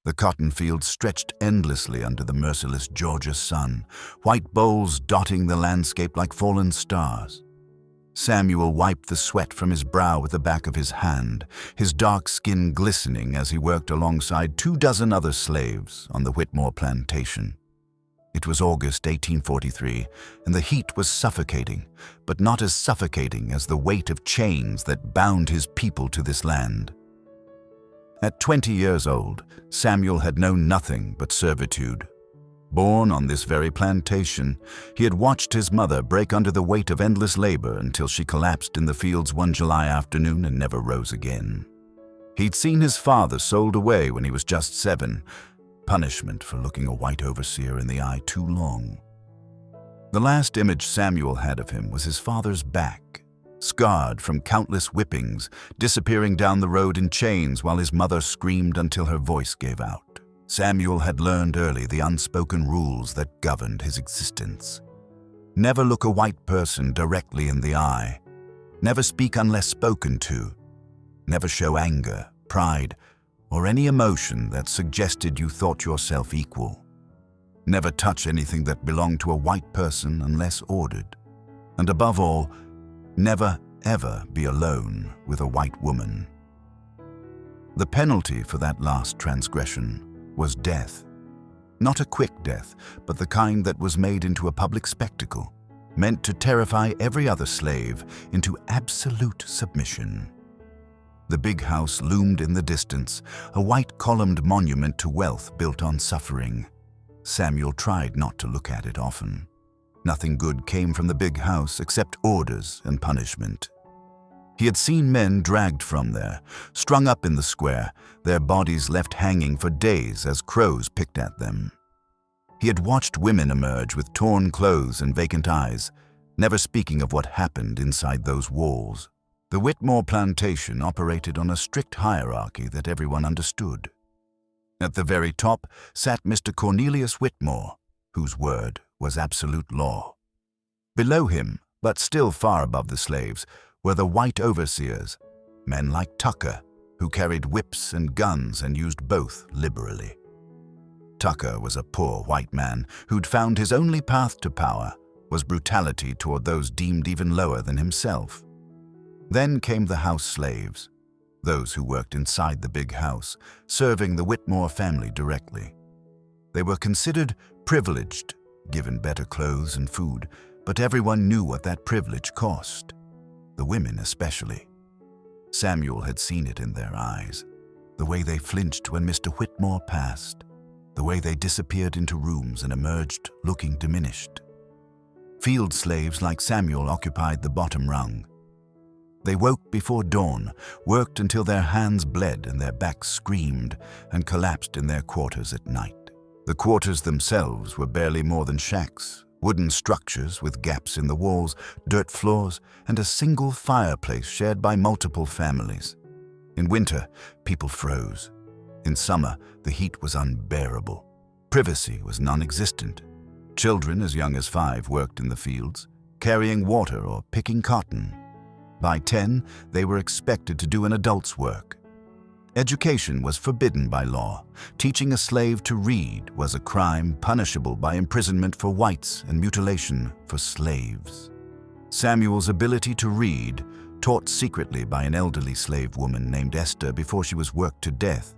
The cotton fields stretched endlessly under the merciless Georgia sun, white bowls dotting the landscape like fallen stars. Samuel wiped the sweat from his brow with the back of his hand, his dark skin glistening as he worked alongside 24 other slaves on the 𝘎𝙗𝙗 plantation. It was August 1843, and the heat was suffocating, but not as suffocating as the weight of chains that bound his people to this land. At 20 years old, Samuel had known nothing but servitude. Born on this very plantation, he had watched his mother break under the weight of endless labor until she collapsed in the fields one July afternoon and never rose again. He'd seen his father sold away when he was just 7, punishment for looking a white overseer in the eye too long. The last image Samuel had of him was his father's back, scarred from countless whippings, disappearing down the road in chains while his mother screamed until her voice gave out. Samuel had learned early the unspoken rules that governed his existence. Never look a white person directly in the eye. Never speak unless spoken to. Never show anger, pride, or any emotion that suggested you thought yourself equal. Never touch anything that belonged to a white person unless ordered. And above all, never ever be alone with a white woman. The penalty for that last transgression was death. Not a quick death, but the kind that was made into a public spectacle, meant to terrify every other slave into absolute submission. The big house loomed in the distance, a white columned monument to wealth built on suffering. Samuel tried not to look at it often. Nothing good came from the big house except orders and punishment. He had seen men dragged from there, strung up in the square, their bodies left hanging for days as crows picked at them. He had watched women emerge with torn clothes and vacant eyes, never speaking of what happened inside those walls. The 𝘎𝙗𝙗 plantation operated on a strict hierarchy that everyone understood. At the very top sat Mr. Cornelius Whitmore, whose word was absolute law. Below him, but still far above the slaves, were the white overseers, men like Tucker, who carried whips and guns and used both liberally. Tucker was a poor white man who'd found his only path to power was brutality toward those deemed even lower than himself. Then came the house slaves, those who worked inside the big house, serving the Whitmore family directly. They were considered privileged, given better clothes and food, but everyone knew what that privilege cost. The women especially. Samuel had seen it in their eyes, the way they flinched when Mr. Whitmore passed, the way they disappeared into rooms and emerged looking diminished. Field slaves like Samuel occupied the bottom rung. They woke before dawn, worked until their hands bled and their backs screamed, and collapsed in their quarters at night. The quarters themselves were barely more than shacks, wooden structures with gaps in the walls, dirt floors, and a single fireplace shared by multiple families. In winter, people froze. In summer, the heat was unbearable. Privacy was non-existent. Children as young as 5 worked in the fields, carrying water or picking cotton. By 10, they were expected to do an adult's work. Education was forbidden by law. Teaching a slave to read was a crime punishable by imprisonment for whites and mutilation for slaves. Samuel's ability to read, taught secretly by an elderly slave woman named Esther before she was worked to death,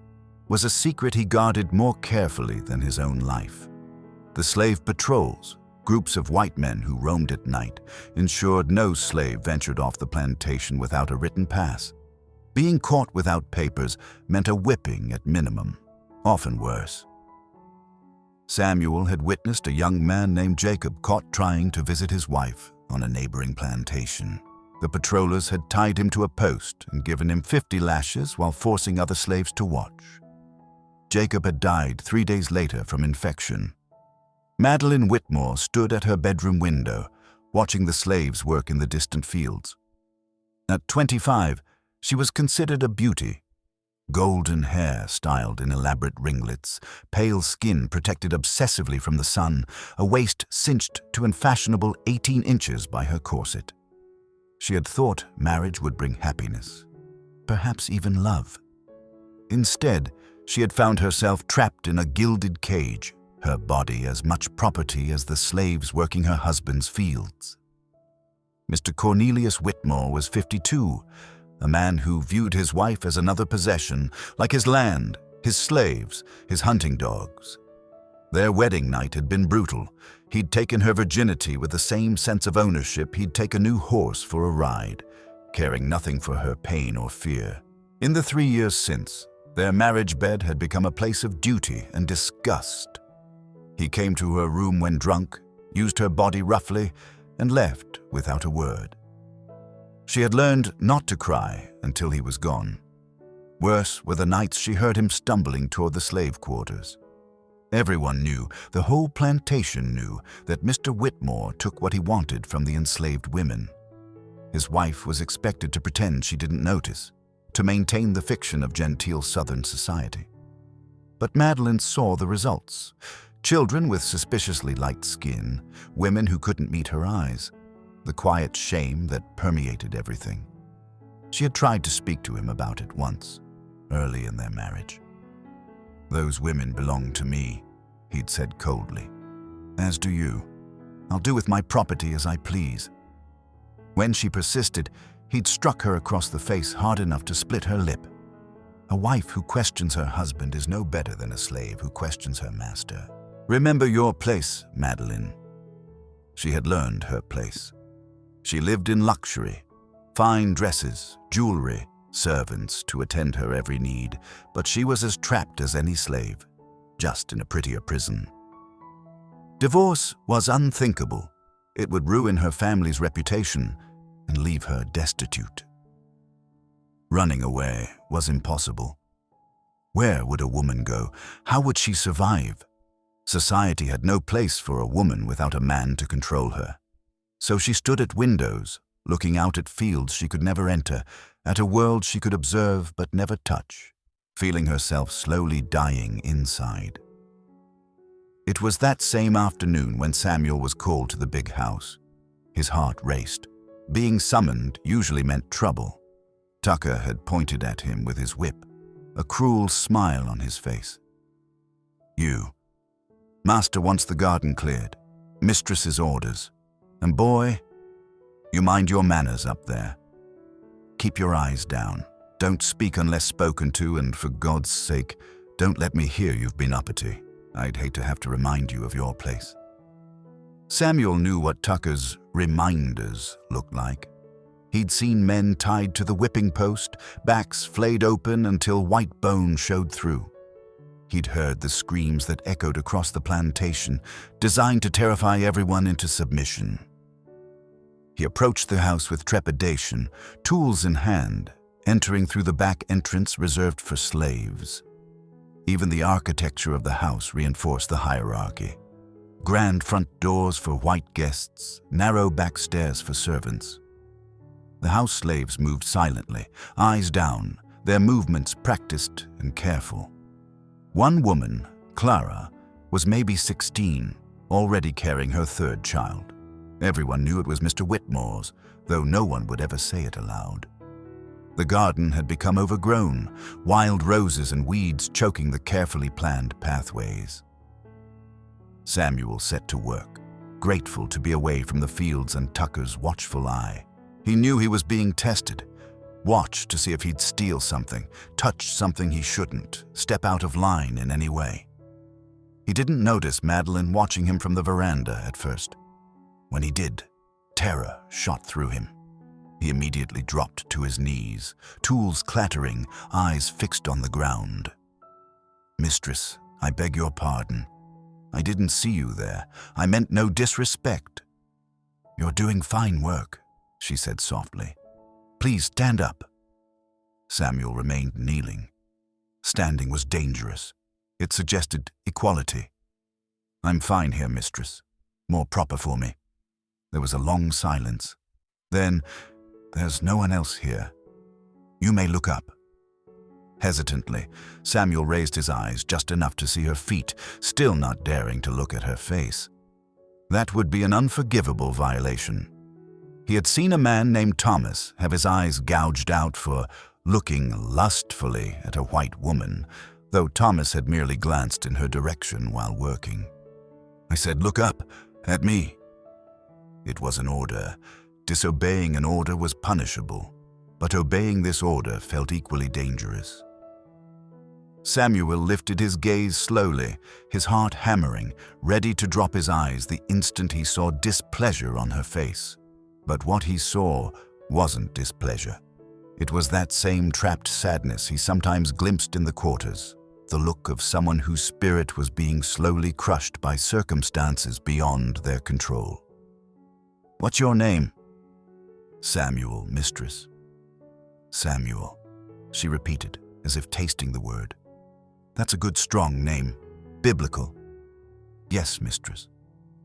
was a secret he guarded more carefully than his own life. The slave patrols, groups of white men who roamed at night, ensured no slave ventured off the plantation without a written pass. Being caught without papers meant a whipping at minimum, often worse. Samuel had witnessed a young man named Jacob caught trying to visit his wife on a neighboring plantation. The patrollers had tied him to a post and given him 50 lashes while forcing other slaves to watch. Jacob had died 3 days later from infection. Madeline Whitmore stood at her bedroom window, watching the slaves work in the distant fields. At 25, she was considered a beauty. Golden hair styled in elaborate ringlets, pale skin protected obsessively from the sun, a waist cinched to an fashionable 18 inches by her corset. She had thought marriage would bring happiness, perhaps even love. Instead, She had found herself trapped in a gilded cage, her body as much property as the slaves working her husband's fields. Mr. Cornelius Whitmore was 52, a man who viewed his wife as another possession, like his land, his slaves, his hunting dogs. Their wedding night had been brutal. He'd taken her virginity with the same sense of ownership he'd take a new horse for a ride, caring nothing for her pain or fear. In the 3 years since, their marriage bed had become a place of duty and disgust. He came to her room when drunk, used her body roughly, and left without a word. She had learned not to cry until he was gone. Worse were the nights she heard him stumbling toward the slave quarters. Everyone knew, the whole plantation knew, that Mr. Whitmore took what he wanted from the enslaved women. His wife was expected to pretend she didn't notice, to maintain the fiction of genteel Southern society. But Madeline saw the results. Children with suspiciously light skin, women who couldn't meet her eyes, the quiet shame that permeated everything. She had tried to speak to him about it once, early in their marriage. "Those women belong to me," he'd said coldly. "As do you. I'll do with my property as I please." When she persisted, he'd struck her across the face hard enough to split her lip. A wife who questions her husband is no better than a slave who questions her master. "Remember your place, Madeline." She had learned her place. She lived in luxury, fine dresses, jewelry, servants to attend her every need, but she was as trapped as any slave, just in a prettier prison. Divorce was unthinkable. It would ruin her family's reputation and leave her destitute. Running away was impossible. Where would a woman go? How would she survive? Society had no place for a woman without a man to control her. So she stood at windows, looking out at fields she could never enter, at a world she could observe but never touch, feeling herself slowly dying inside. It was that same afternoon when Samuel was called to the big house. His heart raced. Being summoned usually meant trouble. Tucker had pointed at him with his whip, a cruel smile on his face. "You. Master wants the garden cleared. Mistress's orders. And boy, you mind your manners up there. Keep your eyes down. Don't speak unless spoken to, and for God's sake, don't let me hear you've been uppity. I'd hate to have to remind you of your place." Samuel knew what Tucker's reminders looked like. He'd seen men tied to the whipping post, backs flayed open until white bone showed through. He'd heard the screams that echoed across the plantation, designed to terrify everyone into submission. He approached the house with trepidation, tools in hand, entering through the back entrance reserved for slaves. Even the architecture of the house reinforced the hierarchy. Grand front doors for white guests, narrow back stairs for servants. The house slaves moved silently, eyes down, their movements practiced and careful. One woman, Clara, was maybe 16, already carrying her third child. Everyone knew it was Mr. Whitmore's, though no one would ever say it aloud. The garden had become overgrown, wild roses and weeds choking the carefully planned pathways. Samuel set to work, grateful to be away from the fields and Tucker's watchful eye. He knew he was being tested. Watch to see if he'd steal something, touch something he shouldn't, step out of line in any way. He didn't notice Madeline watching him from the veranda at first. When he did, terror shot through him. He immediately dropped to his knees, tools clattering, eyes fixed on the ground. "Mistress, I beg your pardon. I didn't see you there. I meant no disrespect." "You're doing fine work," she said softly. "Please stand up." Samuel remained kneeling. Standing was dangerous. It suggested equality. "I'm fine here, mistress. More proper for me." There was a long silence. Then, "There's no one else here. You may look up." Hesitantly, Samuel raised his eyes just enough to see her feet, still not daring to look at her face. That would be an unforgivable violation. He had seen a man named Thomas have his eyes gouged out for looking lustfully at a white woman, though Thomas had merely glanced in her direction while working. I said, "Look up, at me." It was an order. Disobeying an order was punishable, but obeying this order felt equally dangerous. Samuel lifted his gaze slowly, his heart hammering, ready to drop his eyes the instant he saw displeasure on her face. But what he saw wasn't displeasure. It was that same trapped sadness he sometimes glimpsed in the quarters, the look of someone whose spirit was being slowly crushed by circumstances beyond their control. "What's your name?" "Samuel, mistress." "Samuel," she repeated, as if tasting the word. "That's a good strong name. Biblical." "Yes, mistress.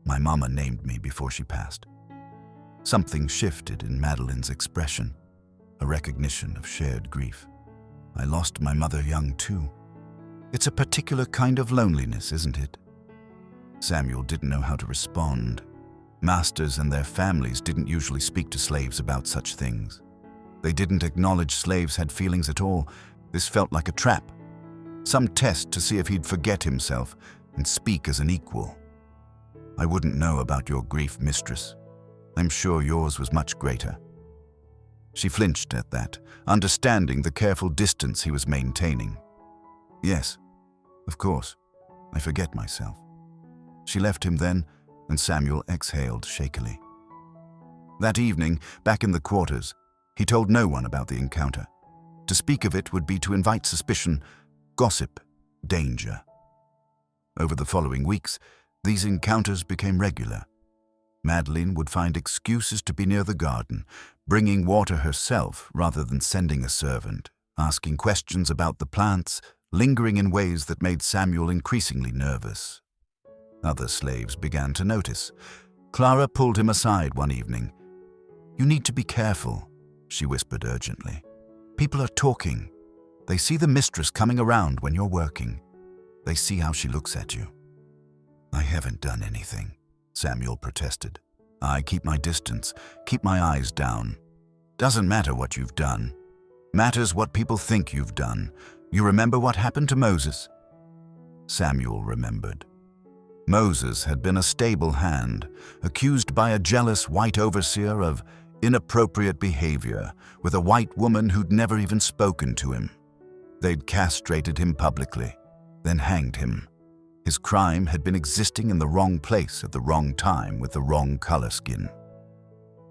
My mama named me before she passed." Something shifted in Madeline's expression, a recognition of shared grief. "I lost my mother young too. It's a particular kind of loneliness, isn't it?" Samuel didn't know how to respond. Masters and their families didn't usually speak to slaves about such things. They didn't acknowledge slaves had feelings at all. This felt like a trap, some test to see if he'd forget himself and speak as an equal. "I wouldn't know about your grief, mistress. I'm sure yours was much greater." She flinched at that, understanding the careful distance he was maintaining. "Yes, of course. I forget myself." She left him then, and Samuel exhaled shakily. That evening, back in the quarters, he told no one about the encounter. To speak of it would be to invite suspicion, gossip, danger. Over the following weeks, these encounters became regular. Madeline would find excuses to be near the garden, bringing water herself rather than sending a servant, asking questions about the plants, lingering in ways that made Samuel increasingly nervous. Other slaves began to notice. Clara pulled him aside one evening. "You need to be careful," she whispered urgently. "People are talking. They see the mistress coming around when you're working. They see how she looks at you." "I haven't done anything," Samuel protested. "I keep my distance, keep my eyes down. Doesn't matter what you've done. Matters what people think you've done. You remember what happened to Moses?" Samuel remembered. Moses had been a stable hand, accused by a jealous white overseer of inappropriate behavior with a white woman who'd never even spoken to him. They'd castrated him publicly, then hanged him. His crime had been existing in the wrong place at the wrong time with the wrong color skin.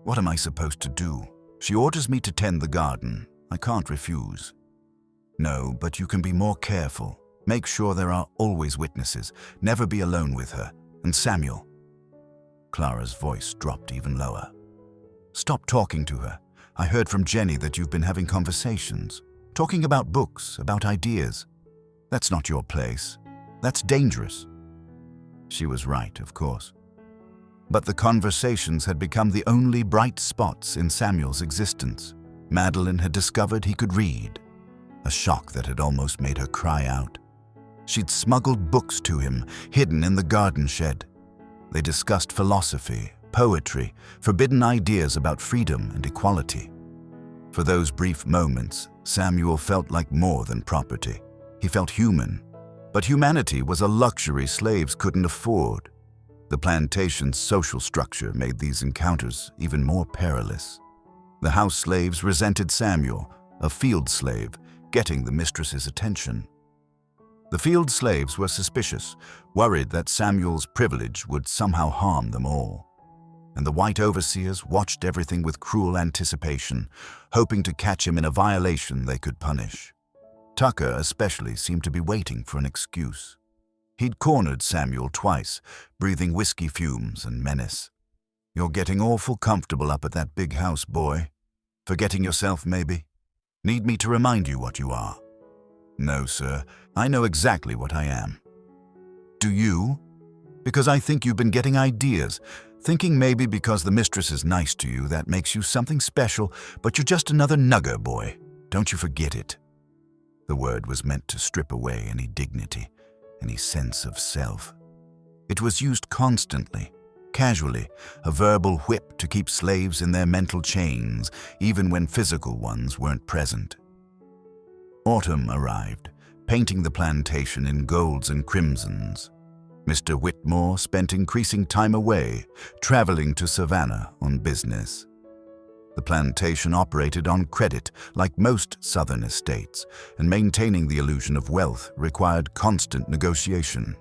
"What am I supposed to do? She orders me to tend the garden. I can't refuse." "No, but you can be more careful. Make sure there are always witnesses. Never be alone with her. And Samuel." Clara's voice dropped even lower. "Stop talking to her. I heard from Jenny that you've been having conversations, talking about books, about ideas. That's not your place. That's dangerous." She was right, of course. But the conversations had become the only bright spots in Samuel's existence. Madeline had discovered he could read, a shock that had almost made her cry out. She'd smuggled books to him, hidden in the garden shed. They discussed philosophy, poetry, forbidden ideas about freedom and equality. For those brief moments, Samuel felt like more than property. He felt human. But humanity was a luxury slaves couldn't afford. The plantation's social structure made these encounters even more perilous. The house slaves resented Samuel, a field slave, getting the mistress's attention. The field slaves were suspicious, worried that Samuel's privilege would somehow harm them all. And the white overseers watched everything with cruel anticipation, hoping to catch him in a violation they could punish. Tucker especially seemed to be waiting for an excuse. He'd cornered Samuel twice, breathing whiskey fumes and menace. "You're getting awful comfortable up at that big house, boy. Forgetting yourself, maybe? Need me to remind you what you are?" "No, sir. I know exactly what I am." "Do you? Because I think you've been getting ideas, thinking maybe because the mistress is nice to you that makes you something special, but you're just another nugger, boy. Don't you forget it." The word was meant to strip away any dignity, any sense of self. It was used constantly, casually, a verbal whip to keep slaves in their mental chains, even when physical ones weren't present. Autumn arrived, painting the plantation in golds and crimsons. Mr. Whitmore spent increasing time away, traveling to Savannah on business. The plantation operated on credit, like most Southern estates, and maintaining the illusion of wealth required constant negotiation.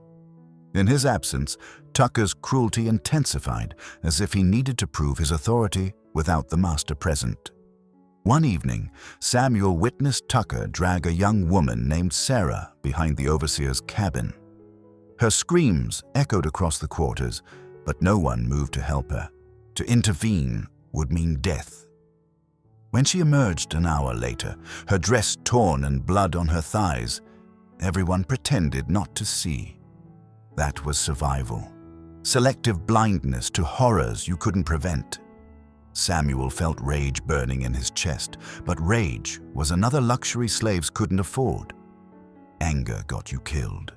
In his absence, Tucker's cruelty intensified, as if he needed to prove his authority without the master present. One evening, Samuel witnessed Tucker drag a young woman named Sarah behind the overseer's cabin. Her screams echoed across the quarters, but no one moved to help her. To intervene would mean death. When she emerged an hour later, her dress torn and blood on her thighs, everyone pretended not to see. That was survival. Selective blindness to horrors you couldn't prevent. Samuel felt rage burning in his chest, but rage was another luxury slaves couldn't afford. Anger got you killed.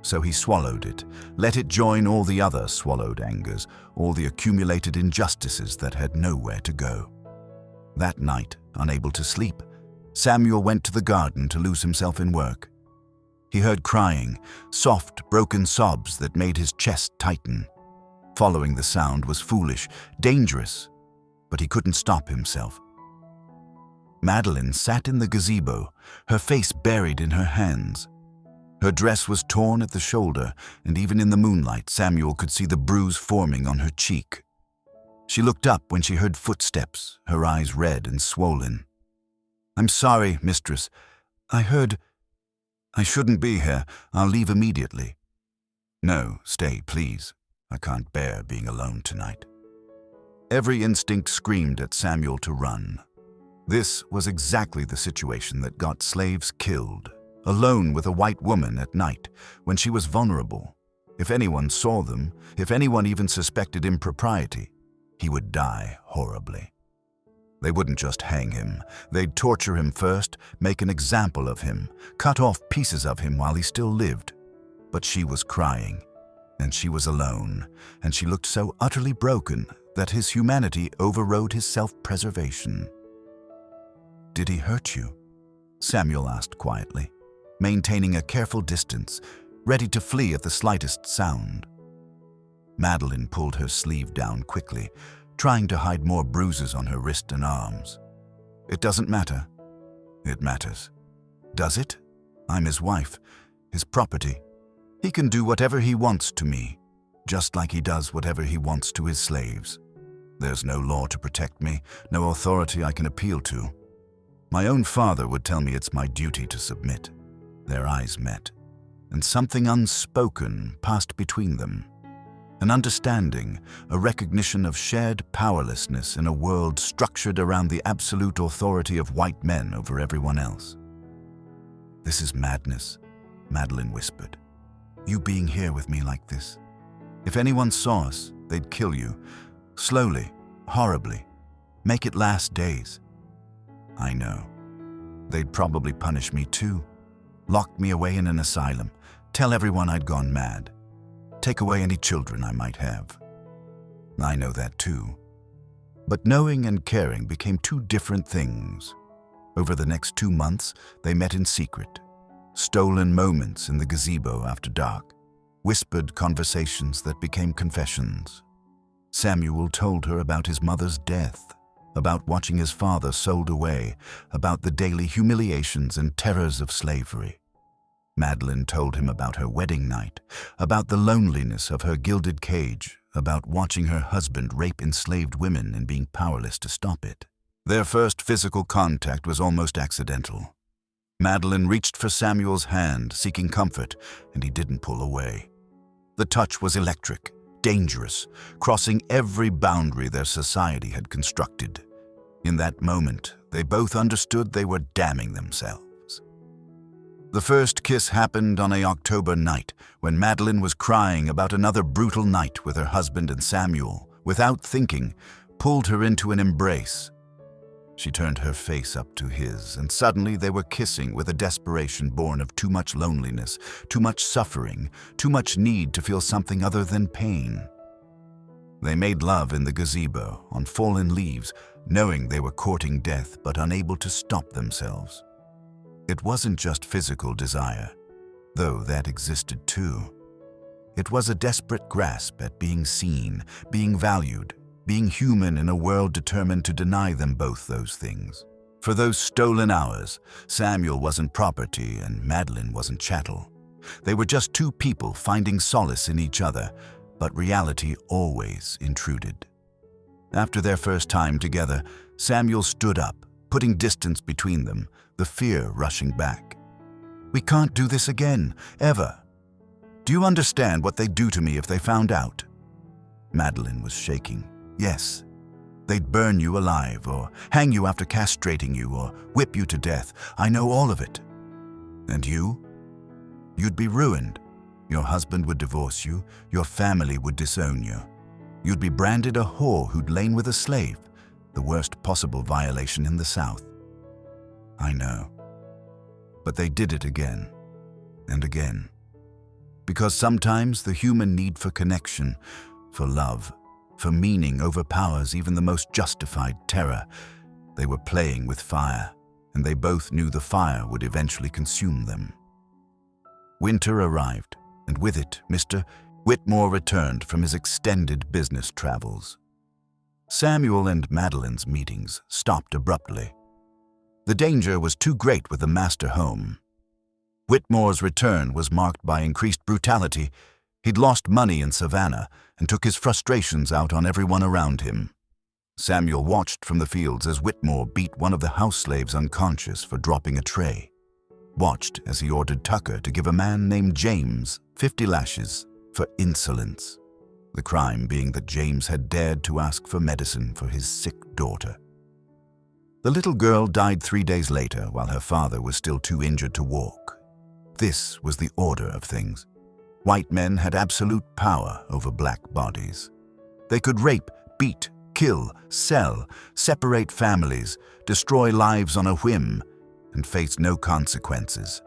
So he swallowed it, let it join all the other swallowed angers, all the accumulated injustices that had nowhere to go. That night, unable to sleep, Samuel went to the garden to lose himself in work. He heard crying, soft, broken sobs that made his chest tighten. Following the sound was foolish, dangerous, but he couldn't stop himself. Madeline sat in the gazebo, her face buried in her hands. Her dress was torn at the shoulder, and even in the moonlight, Samuel could see the bruise forming on her cheek. She looked up when she heard footsteps, her eyes red and swollen. "I'm sorry, mistress. I shouldn't be here. I'll leave immediately." "No, stay, please. I can't bear being alone tonight." Every instinct screamed at Samuel to run. This was exactly the situation that got slaves killed. Alone with a white woman at night, when she was vulnerable. If anyone saw them, if anyone even suspected impropriety, he would die horribly. They wouldn't just hang him. They'd torture him first, make an example of him, cut off pieces of him while he still lived. But she was crying, and she was alone, and she looked so utterly broken that his humanity overrode his self-preservation. "Did he hurt you?" Samuel asked quietly, maintaining a careful distance, ready to flee at the slightest sound. Madeline pulled her sleeve down quickly, trying to hide more bruises on her wrist and arms. "It doesn't matter." "It matters." "Does it? I'm his wife, his property. He can do whatever he wants to me, just like he does whatever he wants to his slaves. There's no law to protect me, no authority I can appeal to. My own father would tell me it's my duty to submit." Their eyes met, and something unspoken passed between them. An understanding, a recognition of shared powerlessness in a world structured around the absolute authority of white men over everyone else. "This is madness," Madeline whispered. "You being here with me like this. If anyone saw us, they'd kill you. Slowly, horribly. Make it last days." "I know. They'd probably punish me too. Lock me away in an asylum. Tell everyone I'd gone mad. Take away any children I might have." "I know that too." But knowing and caring became two different things. Over the next 2 months, they met in secret. Stolen moments in the gazebo after dark. Whispered conversations that became confessions. Samuel told her about his mother's death, about watching his father sold away, about the daily humiliations and terrors of slavery. Madeline told him about her wedding night, about the loneliness of her gilded cage, about watching her husband rape enslaved women and being powerless to stop it. Their first physical contact was almost accidental. Madeline reached for Samuel's hand, seeking comfort, and he didn't pull away. The touch was electric, dangerous, crossing every boundary their society had constructed. In that moment, they both understood they were damning themselves. The first kiss happened on an October night, when Madeline was crying about another brutal night with her husband, and Samuel, without thinking, pulled her into an embrace. She turned her face up to his, and suddenly they were kissing with a desperation born of too much loneliness, too much suffering, too much need to feel something other than pain. They made love in the gazebo, on fallen leaves, knowing they were courting death but unable to stop themselves. It wasn't just physical desire, though that existed too. It was a desperate grasp at being seen, being valued, being human in a world determined to deny them both those things. For those stolen hours, Samuel wasn't property and Madeline wasn't chattel. They were just two people finding solace in each other, but reality always intruded. After their first time together, Samuel stood up, putting distance between them, the fear rushing back. "We can't do this again, ever. Do you understand what they'd do to me if they found out?" Madeline was shaking. "Yes. They'd burn you alive, or hang you after castrating you, or whip you to death. I know all of it." "And you? You'd be ruined. Your husband would divorce you, your family would disown you. You'd be branded a whore who'd lain with a slave, the worst possible violation in the South." "I know. But they did it again and again. Because sometimes the human need for connection, for love, for meaning overpowers even the most justified terror. They were playing with fire, and they both knew the fire would eventually consume them. Winter arrived, and with it, Mr. 𝘾𝙗𝙖𝙞𝙣 returned from his extended business travels. Samuel and Madeline's meetings stopped abruptly. The danger was too great with the master home. 𝘾𝙗𝙗's return was marked by increased brutality. He'd lost money in Savannah and took his frustrations out on everyone around him. Samuel watched from the fields as 𝘾𝙗𝙗 beat one of the house slaves unconscious for dropping a tray. Watched as he ordered Tucker to give a man named James 50 lashes for insolence, the crime being that James had dared to ask for medicine for his sick daughter. The little girl died 3 days later while her father was still too injured to walk. This was the order of things. White men had absolute power over black bodies. They could rape, beat, kill, sell, separate families, destroy lives on a whim, and face no consequences.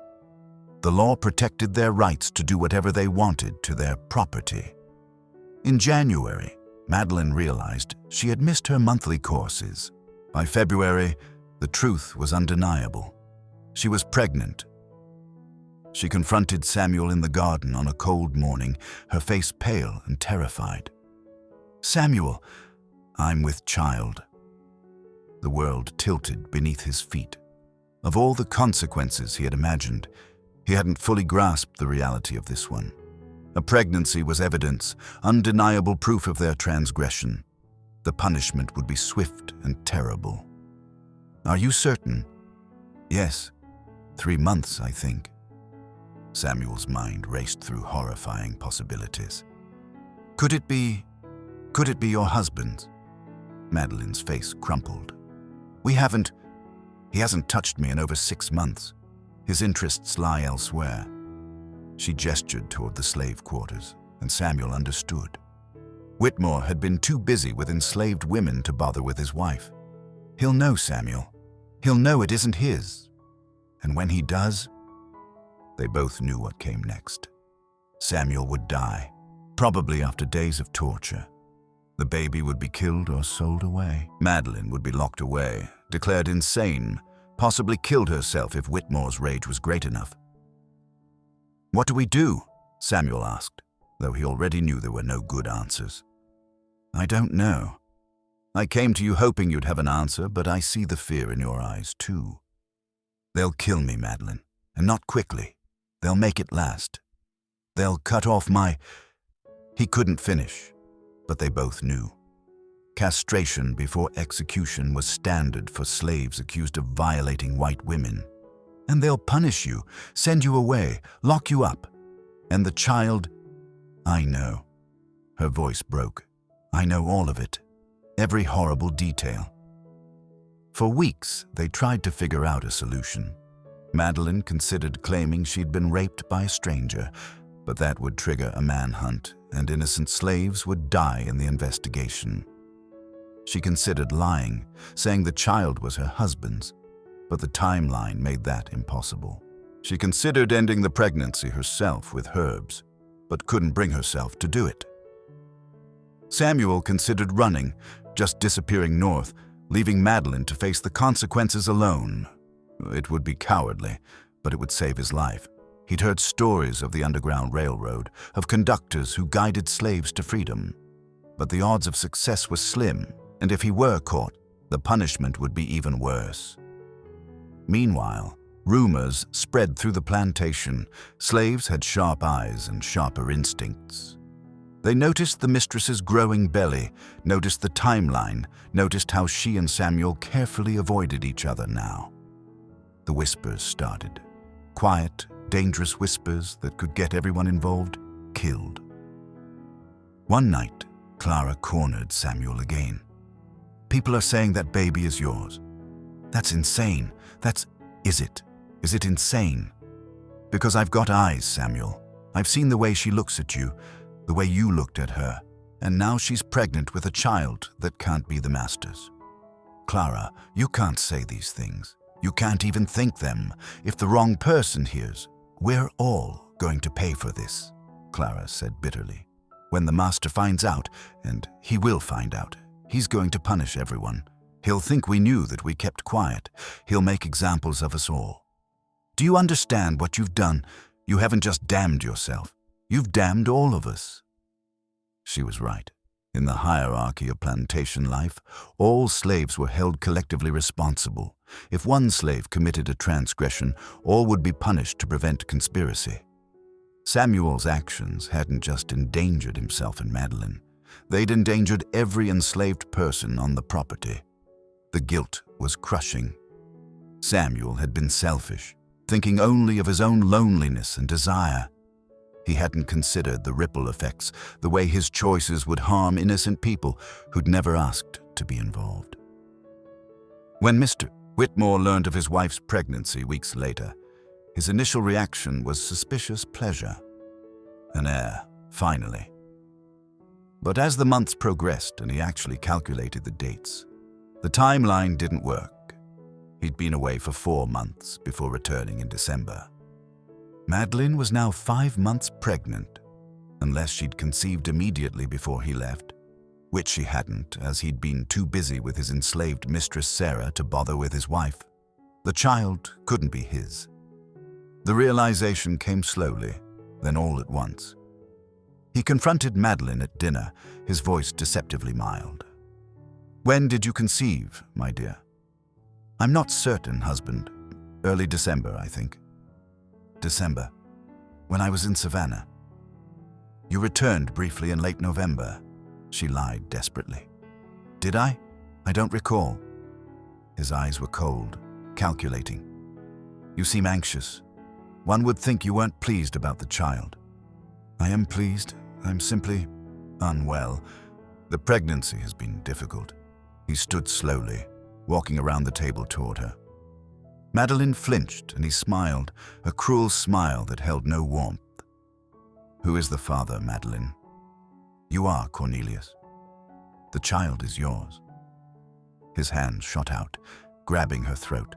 The law protected their rights to do whatever they wanted to their property. In January, Madeline realized she had missed her monthly courses. By February, the truth was undeniable. She was pregnant. She confronted Samuel in the garden on a cold morning, her face pale and terrified. "Samuel, I'm with child." The world tilted beneath his feet. Of all the consequences he had imagined, he hadn't fully grasped the reality of this one. A pregnancy was evidence, undeniable proof of their transgression. The punishment would be swift and terrible. "Are you certain?" "Yes, 3 months, I think." Samuel's mind raced through horrifying possibilities. Could it be your husband?" Madeline's face crumpled. He hasn't touched me in over 6 months. His interests lie elsewhere." She gestured toward the slave quarters, and Samuel understood. 𝘾𝙗𝙗 had been too busy with enslaved women to bother with his wife. "He'll know, Samuel. He'll know it isn't his. And when he does..." They both knew what came next. Samuel would die, probably after days of torture. The baby would be killed or sold away. Madeline would be locked away, declared insane, possibly killed herself if 𝘾𝙗𝙗's rage was great enough. "What do we do?" Samuel asked, though he already knew there were no good answers. "I don't know. I came to you hoping you'd have an answer, but I see the fear in your eyes too. They'll kill me, Madeline, and not quickly. They'll make it last. They'll cut off my..." He couldn't finish, but they both knew. Castration before execution was standard for slaves accused of violating white women. "And they'll punish you, send you away, lock you up. And the child..." "I know." Her voice broke. "I know all of it. Every horrible detail." For weeks, they tried to figure out a solution. Madeline considered claiming she'd been raped by a stranger, but that would trigger a manhunt, and innocent slaves would die in the investigation. She considered lying, saying the child was her husband's, but the timeline made that impossible. She considered ending the pregnancy herself with herbs, but couldn't bring herself to do it. Samuel considered running, just disappearing north, leaving Madeline to face the consequences alone. It would be cowardly, but it would save his life. He'd heard stories of the Underground Railroad, of conductors who guided slaves to freedom. But the odds of success were slim, and if he were caught, the punishment would be even worse. Meanwhile, rumors spread through the plantation. Slaves had sharp eyes and sharper instincts. They noticed the mistress's growing belly, noticed the timeline, noticed how she and Samuel carefully avoided each other now. The whispers started. Quiet, dangerous whispers that could get everyone involved killed. One night, Clara cornered Samuel again. "People are saying that baby is yours. That's insane. Is it insane? Because I've got eyes, Samuel. I've seen the way she looks at you, the way you looked at her, and now she's pregnant with a child that can't be the master's. Clara, you can't say these things. You can't even think them. If the wrong person hears, we're all going to pay for this," Clara said bitterly. "When the master finds out, and he will find out, he's going to punish everyone. He'll think we knew that we kept quiet. He'll make examples of us all. Do you understand what you've done? You haven't just damned yourself. You've damned all of us." She was right. In the hierarchy of plantation life, all slaves were held collectively responsible. If one slave committed a transgression, all would be punished to prevent conspiracy. Samuel's actions hadn't just endangered himself and Madeline. They'd endangered every enslaved person on the property. The guilt was crushing. Samuel had been selfish, thinking only of his own loneliness and desire. He hadn't considered the ripple effects, the way his choices would harm innocent people who'd never asked to be involved. When Mr. Whitmore learned of his wife's pregnancy weeks later, his initial reaction was suspicious pleasure. An heir, finally. But as the months progressed and he actually calculated the dates, the timeline didn't work. He'd been away for 4 months before returning in December. Madeline was now 5 months pregnant, unless she'd conceived immediately before he left, which she hadn't, as he'd been too busy with his enslaved mistress Sarah to bother with his wife. The child couldn't be his. The realization came slowly, then all at once. He confronted Madeline at dinner, his voice deceptively mild. "When did you conceive, my dear?" "I'm not certain, husband. Early December, I think." "December, when I was in Savannah." "You returned briefly in late November," she lied desperately. "Did I? I don't recall." His eyes were cold, calculating. "You seem anxious. One would think you weren't pleased about the child." "I am pleased. I'm simply unwell. The pregnancy has been difficult." He stood slowly, walking around the table toward her. Madeline flinched and he smiled, a cruel smile that held no warmth. "Who is the father, Madeline?" "You are, Cornelius. The child is yours." His hand shot out, grabbing her throat.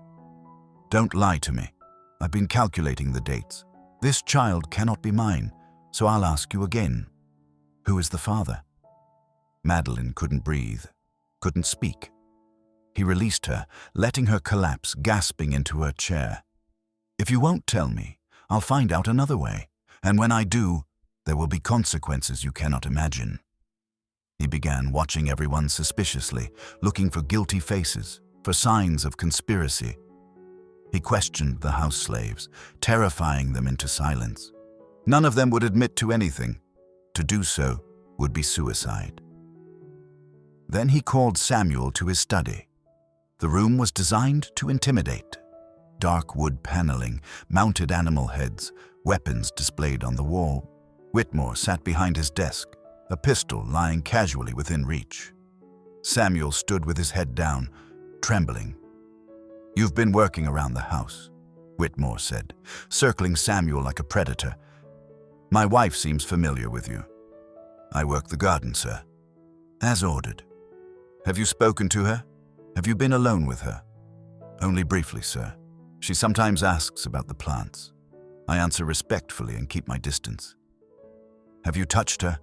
"Don't lie to me. I've been calculating the dates. This child cannot be mine, so I'll ask you again. Who is the father?" Madeline couldn't breathe, couldn't speak. He released her, letting her collapse, gasping into her chair. "If you won't tell me, I'll find out another way, and when I do, there will be consequences you cannot imagine." He began watching everyone suspiciously, looking for guilty faces, for signs of conspiracy. He questioned the house slaves, terrifying them into silence. None of them would admit to anything. To do so would be suicide. Then he called Samuel to his study. The room was designed to intimidate. Dark wood paneling, mounted animal heads, weapons displayed on the wall. Whitmore sat behind his desk, a pistol lying casually within reach. Samuel stood with his head down, trembling. "You've been working around the house," Whitmore said, circling Samuel like a predator. "My wife seems familiar with you." "I work the garden, sir." "As ordered." "Have you spoken to her? Have you been alone with her?" "Only briefly, sir. She sometimes asks about the plants. I answer respectfully and keep my distance." "Have you touched her?"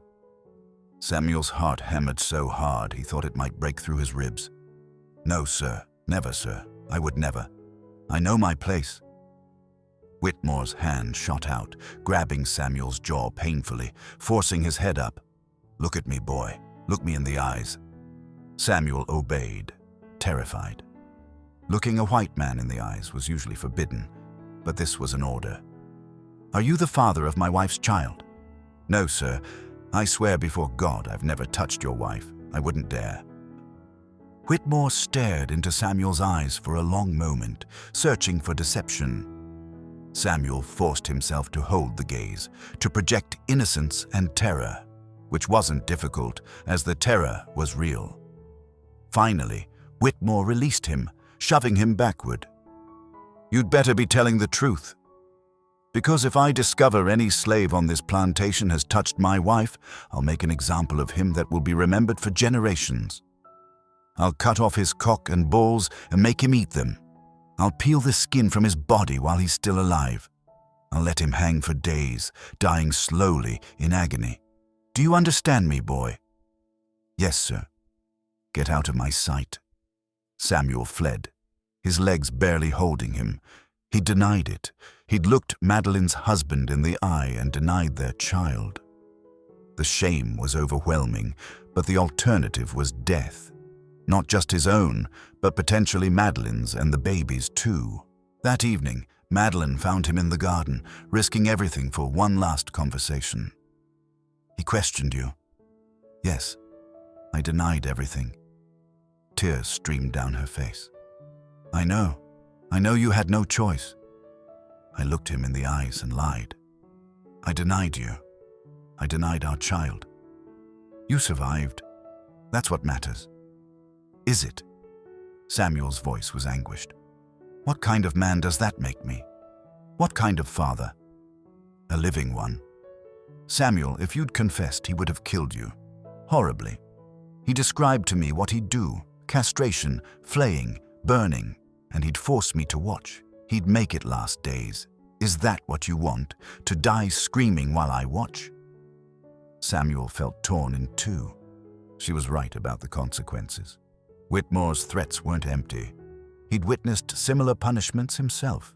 Samuel's heart hammered so hard he thought it might break through his ribs. "No, sir. Never, sir. I would never. I know my place." Whitmore's hand shot out, grabbing Samuel's jaw painfully, forcing his head up. "Look at me, boy. Look me in the eyes." Samuel obeyed, terrified. Looking a white man in the eyes was usually forbidden, but this was an order. "Are you the father of my wife's child?" "No, sir. I swear before God I've never touched your wife. I wouldn't dare." Whitmore stared into Samuel's eyes for a long moment, searching for deception. Samuel forced himself to hold the gaze, to project innocence and terror, which wasn't difficult, as the terror was real. Finally, Whitmore released him, shoving him backward. "You'd better be telling the truth. Because if I discover any slave on this plantation has touched my wife, I'll make an example of him that will be remembered for generations. I'll cut off his cock and balls and make him eat them. I'll peel the skin from his body while he's still alive. I'll let him hang for days, dying slowly in agony. Do you understand me, boy?" "Yes, sir." "Get out of my sight." Samuel fled, his legs barely holding him. He denied it. He'd looked Madeline's husband in the eye and denied their child. The shame was overwhelming, but the alternative was death. Not just his own, but potentially Madeline's and the baby's too. That evening, Madeline found him in the garden, risking everything for one last conversation. "He questioned you?" "Yes. I denied everything." Tears streamed down her face. I know you had no choice." I looked him in the eyes and lied. "I denied you. I denied our child. You survived. That's what matters." "Is it?" Samuel's voice was anguished. "What kind of man does that make me? What kind of father?" "A living one. Samuel, if you'd confessed, he would have killed you. Horribly. He described to me what he'd do: castration, flaying, burning, and he'd force me to watch. He'd make it last days. Is that what you want? To die screaming while I watch?" Samuel felt torn in two. She was right about the consequences. Whitmore's threats weren't empty. He'd witnessed similar punishments himself.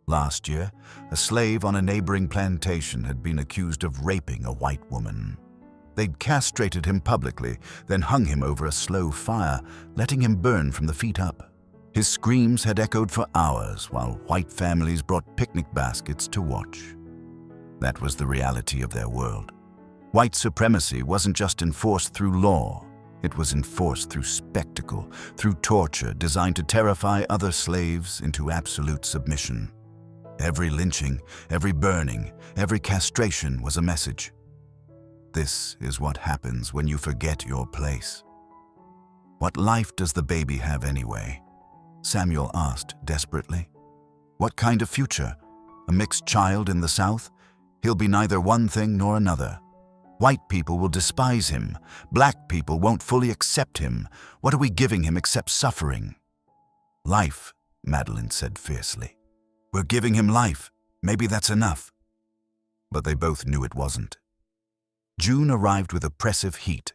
Last year, a slave on a neighboring plantation had been accused of raping a white woman. They'd castrated him publicly, then hung him over a slow fire, letting him burn from the feet up. His screams had echoed for hours while white families brought picnic baskets to watch. That was the reality of their world. White supremacy wasn't just enforced through law. It was enforced through spectacle, through torture designed to terrify other slaves into absolute submission. Every lynching, every burning, every castration was a message. This is what happens when you forget your place. "What life does the baby have anyway?" Samuel asked desperately. "What kind of future? A mixed child in the South? He'll be neither one thing nor another. White people will despise him. Black people won't fully accept him. What are we giving him except suffering?" "Life," Madeline said fiercely. "We're giving him life. Maybe that's enough." But they both knew it wasn't. June arrived with oppressive heat.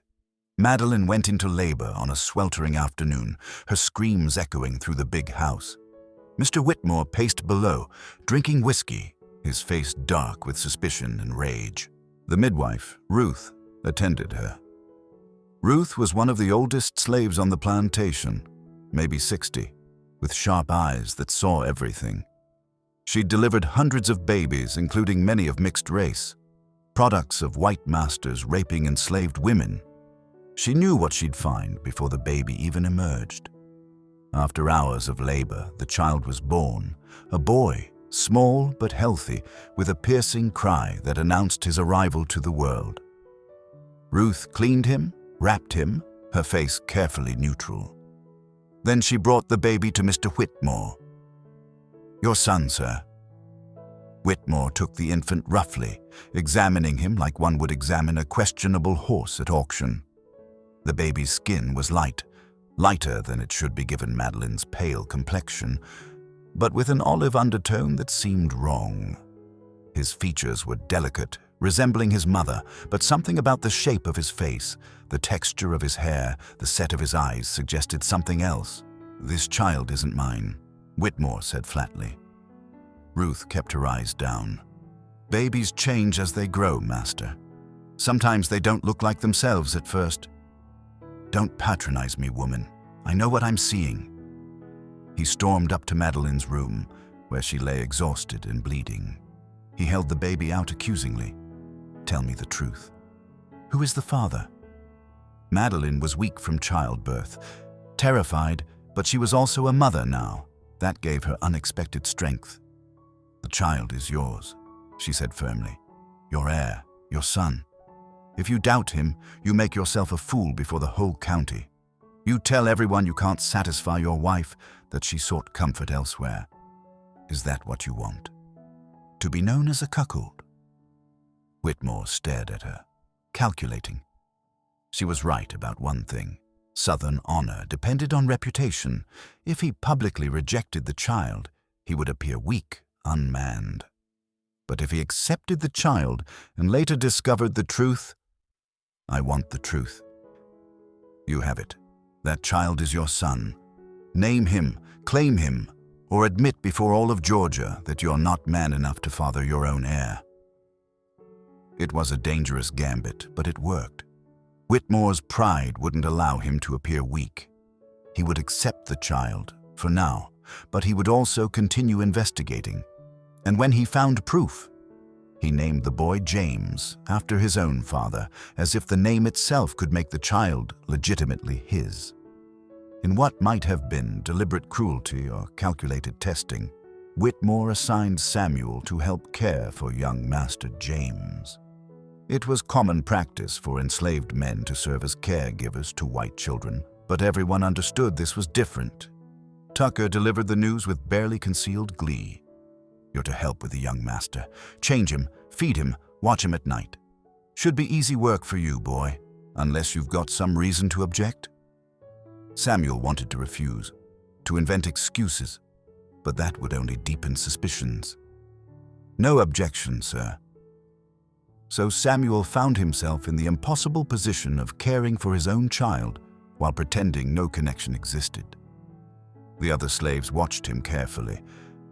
Madeline went into labor on a sweltering afternoon, her screams echoing through the big house. Mr. Whitmore paced below, drinking whiskey, his face dark with suspicion and rage. The midwife, Ruth, attended her. Ruth was one of the oldest slaves on the plantation, maybe 60, with sharp eyes that saw everything. She'd delivered hundreds of babies, including many of mixed race, products of white masters raping enslaved women. She knew what she'd find before the baby even emerged. After hours of labor, the child was born, a boy, small but healthy, with a piercing cry that announced his arrival to the world. Ruth cleaned him, wrapped him, her face carefully neutral. Then she brought the baby to Mr. Whitmore. "Your son, sir." Whitmore took the infant roughly, examining him like one would examine a questionable horse at auction. The baby's skin was light, lighter than it should be given Madeline's pale complexion, but with an olive undertone that seemed wrong. His features were delicate, resembling his mother, but something about the shape of his face, the texture of his hair, the set of his eyes suggested something else. "This child isn't mine. Whitmore said flatly. Ruth kept her eyes down. Babies change as they grow, Master. Sometimes they don't look like themselves at first. Don't patronize me, woman. I know what I'm seeing. He stormed up to Madeline's room, where she lay exhausted and bleeding. He held the baby out accusingly. Tell me the truth. Who is the father? Madeline was weak from childbirth, terrified, but she was also a mother now. That gave her unexpected strength. The child is yours, she said firmly. Your heir, your son. If you doubt him, you make yourself a fool before the whole county. You tell everyone you can't satisfy your wife, that she sought comfort elsewhere. Is that what you want? To be known as a cuckold? Whitmore stared at her, calculating. She was right about one thing. Southern honor depended on reputation. If he publicly rejected the child, he would appear weak, unmanned. But if he accepted the child and later discovered the truth, I want the truth. You have it. That child is your son. Name him, claim him, or admit before all of Georgia that you're not man enough to father your own heir. It was a dangerous gambit, but it worked. Whitmore's pride wouldn't allow him to appear weak. He would accept the child, for now, but he would also continue investigating. And when he found proof, he named the boy James after his own father, as if the name itself could make the child legitimately his. In what might have been deliberate cruelty or calculated testing, Whitmore assigned Samuel to help care for young Master James. It was common practice for enslaved men to serve as caregivers to white children, but everyone understood this was different. Tucker delivered the news with barely concealed glee. You're to help with the young master. Change him, feed him, watch him at night. Should be easy work for you, boy, unless you've got some reason to object. Samuel wanted to refuse, to invent excuses, but that would only deepen suspicions. No objection, sir. So Samuel found himself in the impossible position of caring for his own child while pretending no connection existed. The other slaves watched him carefully,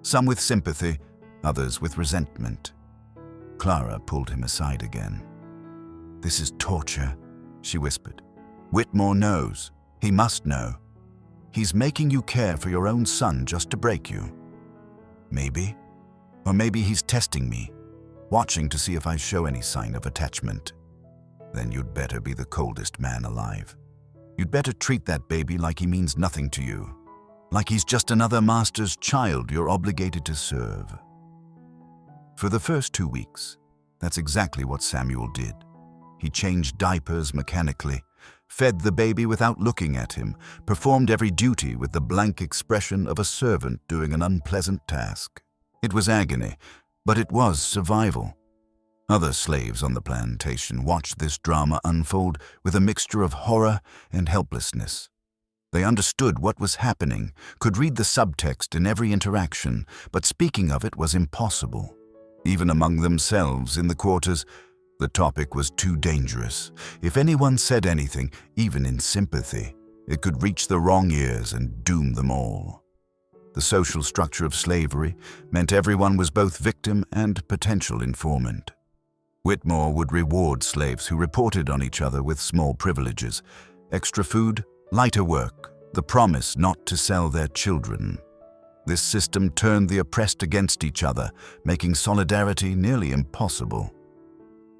some with sympathy, others with resentment. Clara pulled him aside again. This is torture, she whispered. Whitmore knows. He must know. He's making you care for your own son just to break you. Maybe. Or maybe he's testing me, watching to see if I show any sign of attachment. Then you'd better be the coldest man alive. You'd better treat that baby like he means nothing to you, like he's just another master's child you're obligated to serve. For the first 2 weeks, that's exactly what Samuel did. He changed diapers mechanically, fed the baby without looking at him, performed every duty with the blank expression of a servant doing an unpleasant task. It was agony, but it was survival. Other slaves on the plantation watched this drama unfold with a mixture of horror and helplessness. They understood what was happening, could read the subtext in every interaction, but speaking of it was impossible. Even among themselves in the quarters, the topic was too dangerous. If anyone said anything, even in sympathy, it could reach the wrong ears and doom them all. The social structure of slavery meant everyone was both victim and potential informant. Whitmore would reward slaves who reported on each other with small privileges, extra food, lighter work, the promise not to sell their children. This system turned the oppressed against each other, making solidarity nearly impossible.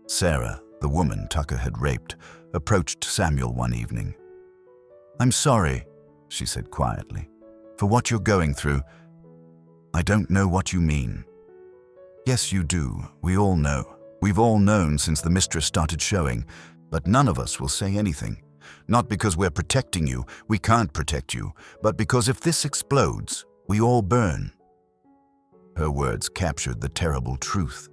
Sarah, the woman Tucker had raped, approached Samuel one evening. "I'm sorry," she said quietly, "for what you're going through. I don't know what you mean." "Yes, you do. We all know. We've all known since the mistress started showing, but none of us will say anything. Not because we're protecting you, we can't protect you, but because if this explodes, we all burn." Her words captured the terrible truth.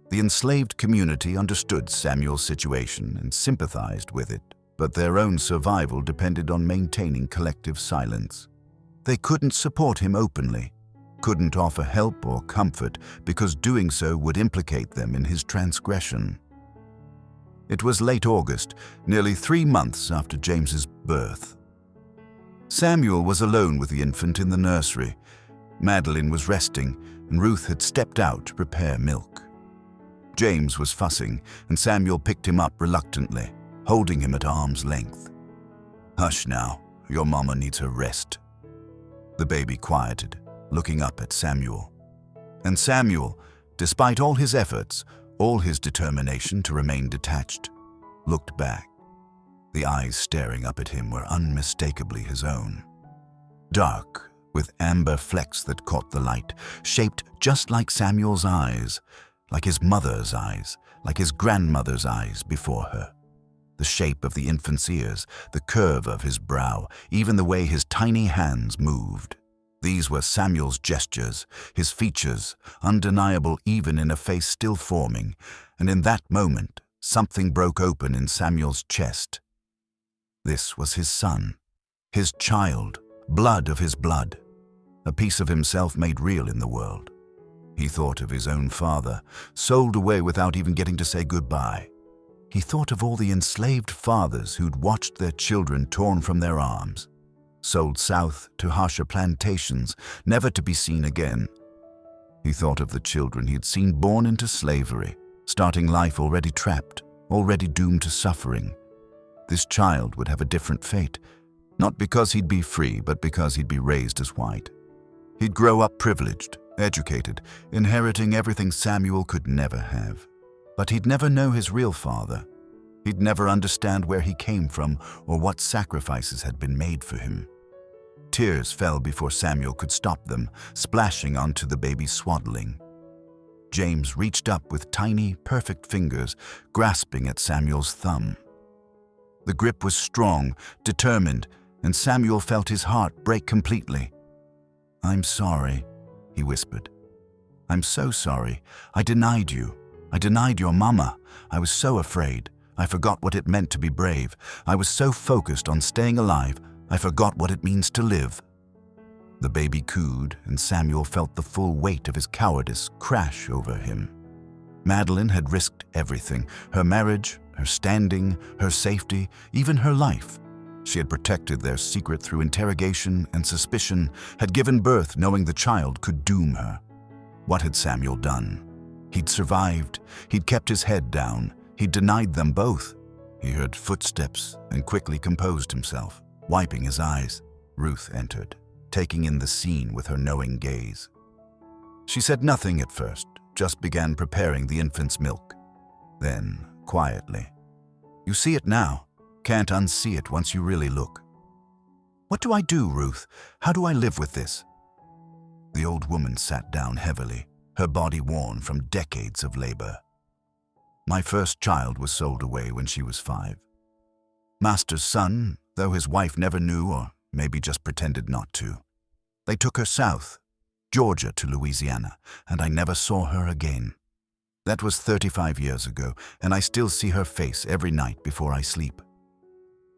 The enslaved community understood Samuel's situation and sympathized with it, but their own survival depended on maintaining collective silence. They couldn't support him openly, couldn't offer help or comfort because doing so would implicate them in his transgression. It was late August, nearly 3 months after James's birth. Samuel was alone with the infant in the nursery. Madeline was resting, and Ruth had stepped out to prepare milk. James was fussing, and Samuel picked him up reluctantly, holding him at arm's length. "Hush now, your mama needs her rest." The baby quieted, looking up at Samuel. And Samuel, despite all his efforts, all his determination to remain detached, looked back. The eyes staring up at him were unmistakably his own. Dark, with amber flecks that caught the light, shaped just like Samuel's eyes, like his mother's eyes, like his grandmother's eyes before her. The shape of the infant's ears, the curve of his brow, even the way his tiny hands moved. These were Samuel's gestures, his features, undeniable even in a face still forming, and in that moment, something broke open in Samuel's chest. This was his son, his child, blood of his blood, a piece of himself made real in the world. He thought of his own father, sold away without even getting to say goodbye. He thought of all the enslaved fathers who'd watched their children torn from their arms, sold south to harsher plantations, never to be seen again. He thought of the children he'd seen born into slavery, starting life already trapped, already doomed to suffering. This child would have a different fate, not because he'd be free, but because he'd be raised as white. He'd grow up privileged, educated, inheriting everything Samuel could never have. But he'd never know his real father. He'd never understand where he came from or what sacrifices had been made for him. Tears fell before Samuel could stop them, splashing onto the baby's swaddling. James reached up with tiny, perfect fingers, grasping at Samuel's thumb. The grip was strong, determined, and Samuel felt his heart break completely. "I'm sorry," he whispered. "I'm so sorry. I denied you. I denied your mama. I was so afraid. I forgot what it meant to be brave. I was so focused on staying alive, I forgot what it means to live." The baby cooed, and Samuel felt the full weight of his cowardice crash over him. Madeline had risked everything, her marriage, her standing, her safety, even her life. She had protected their secret through interrogation and suspicion, had given birth knowing the child could doom her. What had Samuel done? He'd survived. He'd kept his head down. He'd denied them both. He heard footsteps and quickly composed himself. Wiping his eyes, Ruth entered, taking in the scene with her knowing gaze. She said nothing at first, just began preparing the infant's milk. Then, quietly, "You see it now. Can't unsee it once you really look." "What do I do, Ruth? How do I live with this?" The old woman sat down heavily, her body worn from decades of labor. "My first child was sold away when she was 5. Master's son, though his wife never knew or maybe just pretended not to. They took her south, Georgia to Louisiana, and I never saw her again. That was 35 years ago, and I still see her face every night before I sleep.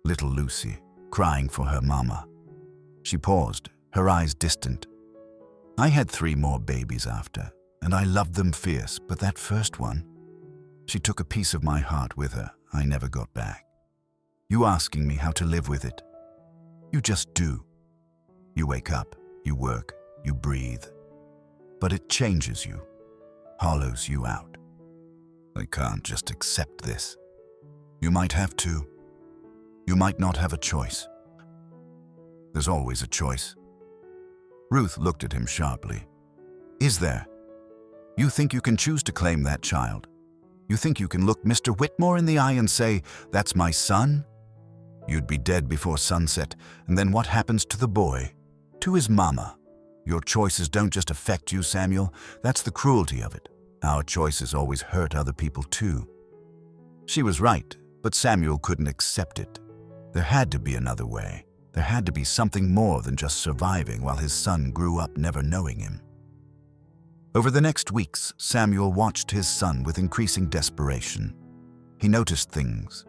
Little Lucy, crying for her mama." She paused, her eyes distant. "I had 3 more babies after, and I loved them fierce, but that first one, she took a piece of my heart with her I never got back. You asking me how to live with it? You just do. You wake up, you work, you breathe. But it changes you, hollows you out. I can't just accept this. You might have to. You might not have a choice. There's always a choice." Ruth looked at him sharply. "Is there? You think you can choose to claim that child? You think you can look Mr. Whitmore in the eye and say, 'That's my son'? You'd be dead before sunset, and then what happens to the boy? To his mama? Your choices don't just affect you, Samuel. That's the cruelty of it. Our choices always hurt other people too." She was right, but Samuel couldn't accept it. There had to be another way. There had to be something more than just surviving while his son grew up never knowing him. Over the next weeks, Samuel watched his son with increasing desperation. He noticed things.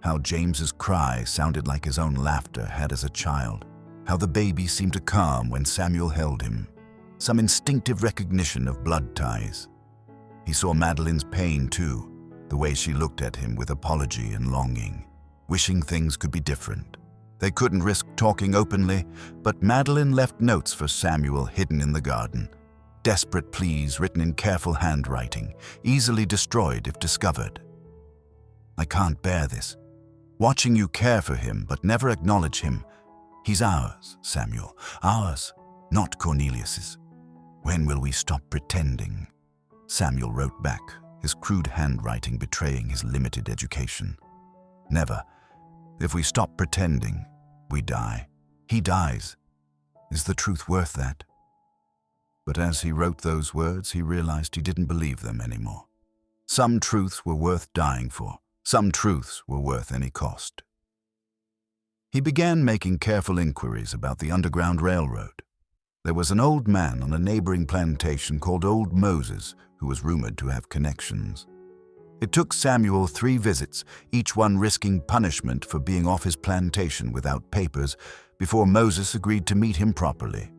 How James's cry sounded like his own laughter had as a child. How the baby seemed to calm when Samuel held him. Some instinctive recognition of blood ties. He saw Madeline's pain too, the way she looked at him with apology and longing, wishing things could be different. They couldn't risk talking openly, but Madeline left notes for Samuel hidden in the garden. Desperate pleas written in careful handwriting, easily destroyed if discovered. "I can't bear this. Watching you care for him but never acknowledge him. He's ours, Samuel, ours, not Cornelius's. When will we stop pretending?" Samuel wrote back, his crude handwriting betraying his limited education. "Never. If we stop pretending, we die. He dies. Is the truth worth that?" But as he wrote those words, he realized he didn't believe them anymore. Some truths were worth dying for. Some truths were worth any cost. He began making careful inquiries about the Underground Railroad. There was an old man on a neighboring plantation called Old Moses who was rumored to have connections. It took Samuel 3 visits, each one risking punishment for being off his plantation without papers, before Moses agreed to meet him properly.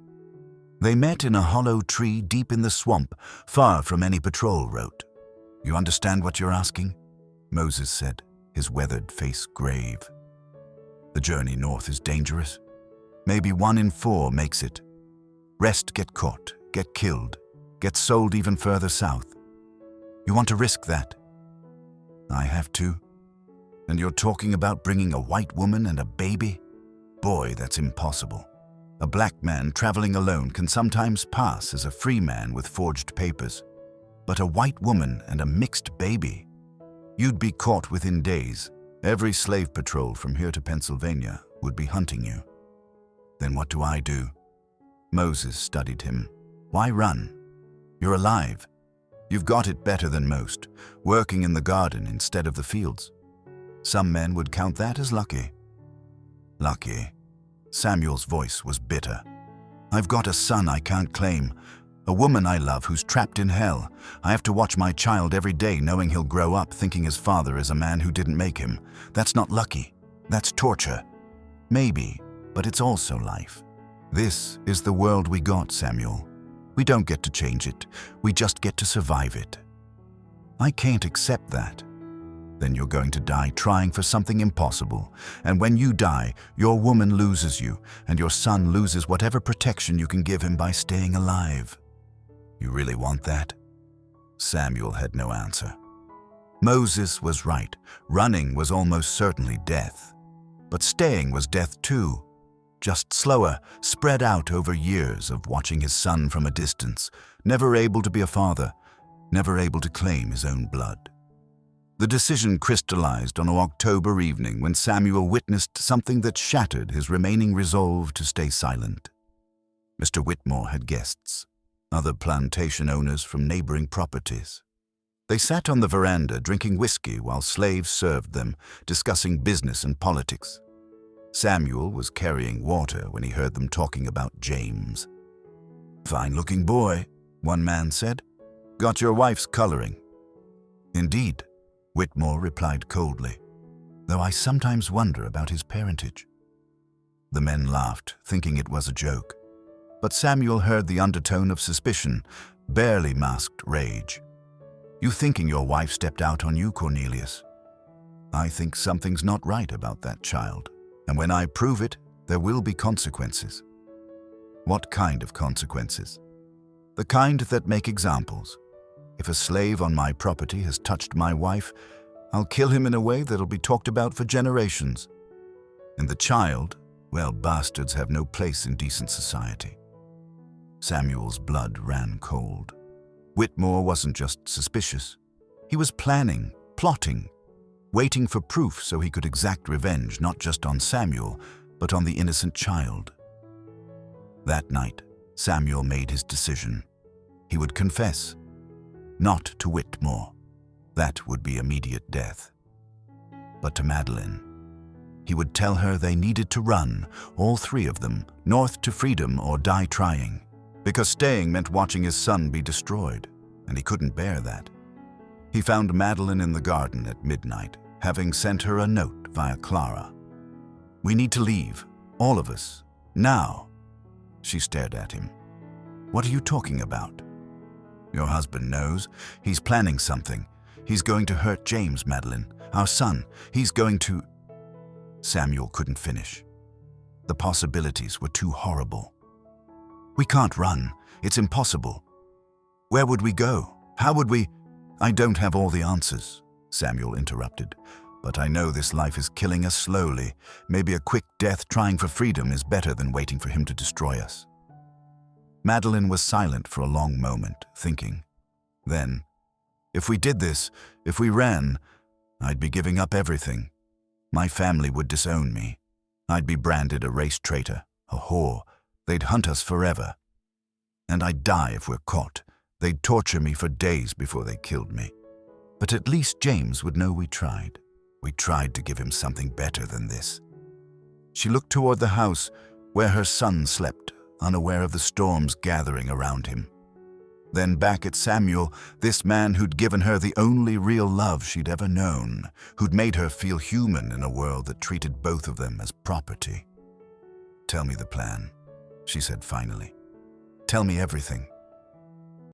They met in a hollow tree deep in the swamp, far from any patrol route. "You understand what you're asking?" Moses said, his weathered face grave. "The journey north is dangerous. Maybe 1 in 4 makes it. Rest get caught, get killed, get sold even further south. You want to risk that?" "I have to. And you're talking about bringing a white woman and a baby? Boy, that's impossible. A black man traveling alone can sometimes pass as a free man with forged papers. But a white woman and a mixed baby? You'd be caught within days. Every slave patrol from here to Pennsylvania would be hunting you." "Then what do I do?" Moses studied him. "Why run? You're alive. You've got it better than most, working in the garden instead of the fields. Some men would count that as lucky." "Lucky?" Samuel's voice was bitter. "I've got a son I can't claim, a woman I love who's trapped in hell. I have to watch my child every day knowing he'll grow up thinking his father is a man who didn't make him. That's not lucky. That's torture. Maybe, but it's also life. This is the world we got, Samuel. We don't get to change it. We just get to survive it." "I can't accept that." "Then you're going to die trying for something impossible. And when you die, your woman loses you, and your son loses whatever protection you can give him by staying alive. You really want that?" Samuel had no answer. Moses was right. Running was almost certainly death. But staying was death too. Just slower, spread out over years of watching his son from a distance, never able to be a father, never able to claim his own blood. The decision crystallized on an October evening when Samuel witnessed something that shattered his remaining resolve to stay silent. Mr. Whitmore had guests, other plantation owners from neighboring properties. They sat on the veranda drinking whiskey while slaves served them, discussing business and politics. Samuel was carrying water when he heard them talking about James. "Fine-looking boy," one man said. "Got your wife's coloring." "Indeed," Whitmore replied coldly, "though I sometimes wonder about his parentage." The men laughed, thinking it was a joke. But Samuel heard the undertone of suspicion, barely masked rage. "You thinking your wife stepped out on you, Cornelius? I think something's not right about that child, and when I prove it, there will be consequences." "What kind of consequences?" "The kind that make examples. If a slave on my property has touched my wife, I'll kill him in a way that'll be talked about for generations. And the child, well, bastards have no place in decent society." Samuel's blood ran cold. Whitmore wasn't just suspicious. He was planning, plotting, waiting for proof so he could exact revenge not just on Samuel, but on the innocent child. That night, Samuel made his decision. He would confess. Not to Whitmore. That would be immediate death. But to Madeline. He would tell her they needed to run, all 3 of them, north to freedom or die trying. Because staying meant watching his son be destroyed, and he couldn't bear that. He found Madeline in the garden at midnight, having sent her a note via Clara. "We need to leave, all of us, now." She stared at him. "What are you talking about?" "Your husband knows. He's planning something. He's going to hurt James, Madeline, our son. He's going to—" Samuel couldn't finish. The possibilities were too horrible. "We can't run. It's impossible. Where would we go? How would we—" "I don't have all the answers," Samuel interrupted. "But I know this life is killing us slowly. Maybe a quick death trying for freedom is better than waiting for him to destroy us." Madeline was silent for a long moment, thinking. Then, "If we did this, if we ran, I'd be giving up everything. My family would disown me. I'd be branded a race traitor, a whore. They'd hunt us forever. And I'd die if we're caught. They'd torture me for days before they killed me. But at least James would know we tried. We tried to give him something better than this." She looked toward the house where her son slept, unaware of the storms gathering around him. Then back at Samuel, this man who'd given her the only real love she'd ever known, who'd made her feel human in a world that treated both of them as property. "Tell me the plan," she said finally. "Tell me everything."